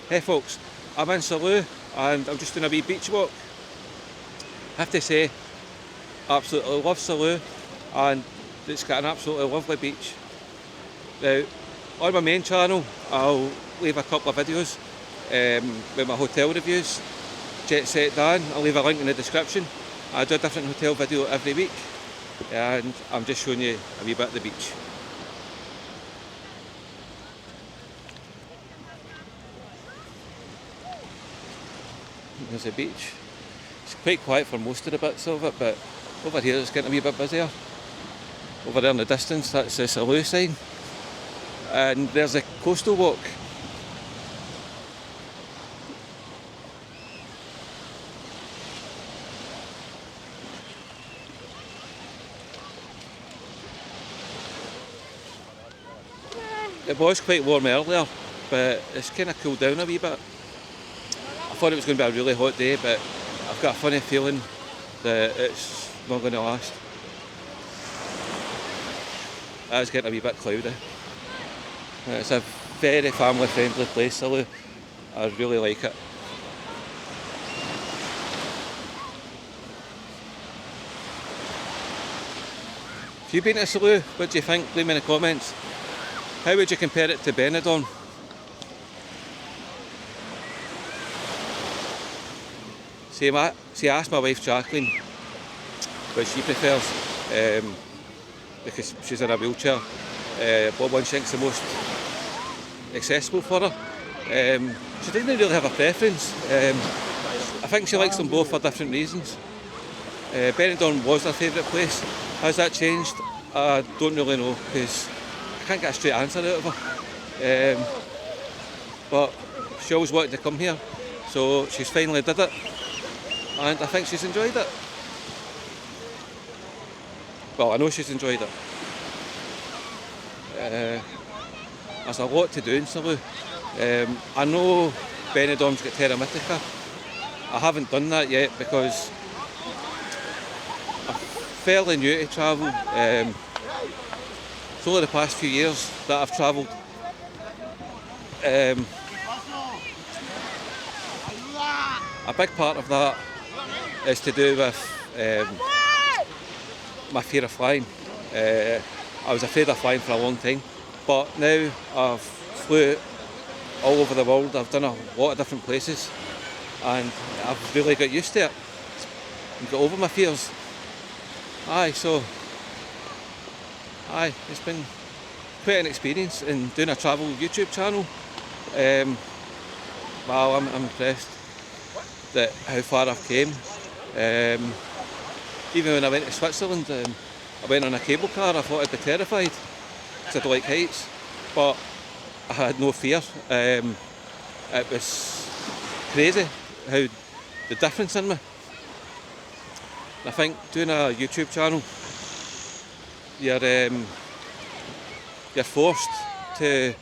Hey folks, I'm in Salou and I'm just doing a wee beach walk. I have to say, absolutely love Salou and it's got an absolutely lovely beach. Now, on my main channel I'll leave a couple of videos with my hotel reviews. Jet Set Dan, I'll leave a link in the description. I do a different hotel video every week and I'm just showing you a wee bit of the beach. There's the beach. It's quite quiet for most of the bits of it, but over here it's getting a wee bit busier. Over there in the distance, that's the Salou sign. And there's a coastal walk. It was quite warm earlier, but it's kind of cooled down a wee bit. I thought it was going to be a really hot day, but I've got a funny feeling that it's not going to last. It's getting a wee bit cloudy. It's a very family friendly place, Salou. I really like it. If you've been to Salou, what do you think? Leave me in the comments. How would you compare it to Benidorm? See, I asked my wife Jacqueline what she prefers because she's in a wheelchair. What one she thinks the most accessible for her. She didn't really have a preference. I think she likes them both for different reasons. Benidorm was her favourite place. Has that changed? I don't really know because I can't get a straight answer out of her. But she always wanted to come here, so she's finally did it. And I think she's enjoyed it. Well, I know she's enjoyed it. There's a lot to do in Salou. I know Benidorm's got Terra Mythica. I haven't done that yet because I'm fairly new to travel. It's only the past few years that I've travelled. A big part of that is to do with my fear of flying. I was afraid of flying for a long time, but now I've flew all over the world. I've done a lot of different places and I've really got used to it and got over my fears. It's been quite an experience in doing a travel YouTube channel. Wow, I'm impressed at how far I've came. Even when I went to Switzerland, I went on a cable car. I thought I'd be terrified because I don't like heights, but I had no fear. It was crazy how the difference in me. I think doing a YouTube channel, you're forced to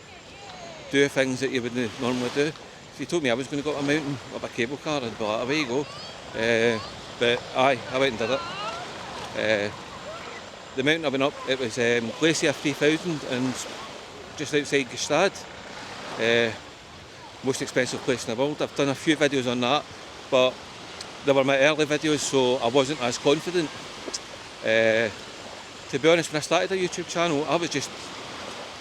do things that you wouldn't normally do. If you told me I was going to go up a mountain up a cable car, I'd be like, away you go. But I went and did it. The mountain I went up, it was Glacier 3000 and just outside Gstaad. Most expensive place in the world. I've done a few videos on that, but they were my early videos, so I wasn't as confident. To be honest, when I started a YouTube channel, I was just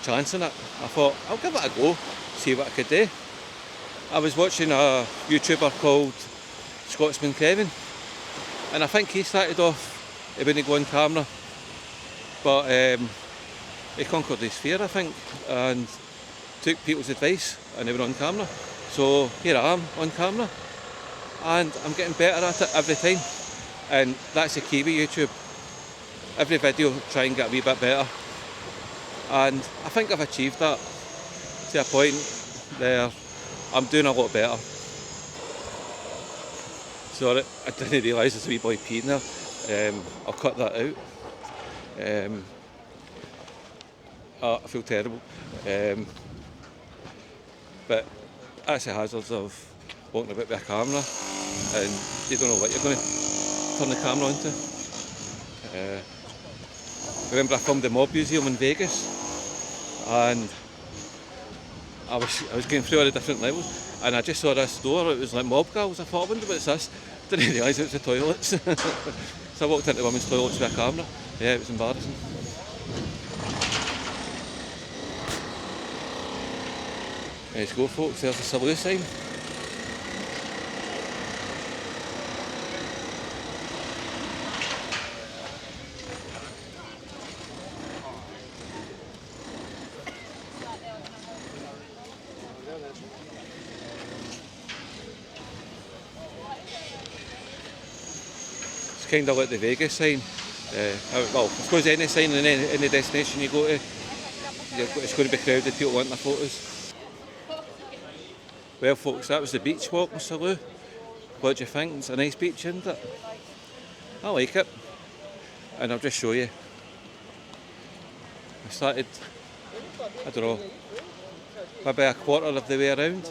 chancing it. I thought, I'll give it a go, see what I could do. I was watching a YouTuber called Scotsman Kevin, and I think he started off, he wouldn't go on camera, but he conquered his fear, I think, and took people's advice and they were on camera. So here I am on camera and I'm getting better at it every time, and that's the key with YouTube. Every video try and get a wee bit better, and I think I've achieved that to a point where I'm doing a lot better. Sorry, I didn't realise there's a wee boy peeing there. I'll cut that out. I feel terrible. But that's the hazards of walking about with a camera and you don't know what you're going to turn the camera onto. Remember I filmed the Mob Museum in Vegas and I was going through all the different levels. and I just saw this door, it was like mob girls. I thought, I wonder what's this? Didn't realise it was the toilets. So I walked into the women's toilets with a camera. Yeah, it was embarrassing. Let's go folks, there's the Salou sign. It's kind of like the Vegas sign. Well, I suppose any sign in any destination you go to, it's going to be crowded, people want their photos. Well folks, that was the beach walk in Salou. What do you think? It's a nice beach, isn't it? I like it. And I'll just show you. I started, I don't know, maybe a quarter of the way around.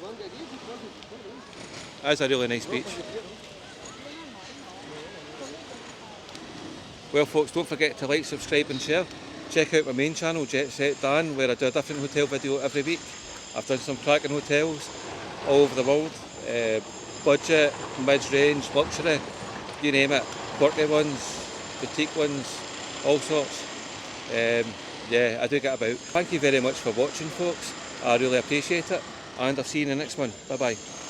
That's a really nice beach. Well folks, don't forget to like, subscribe and share. Check out my main channel, Jet Set Dan, where I do a different hotel video every week. I've done some cracking hotels all over the world. Budget, mid-range, luxury, you name it. Quirky ones, boutique ones, all sorts. Yeah, I do get about. Thank you very much for watching folks. I really appreciate it. And I'll see you in the next one. Bye bye.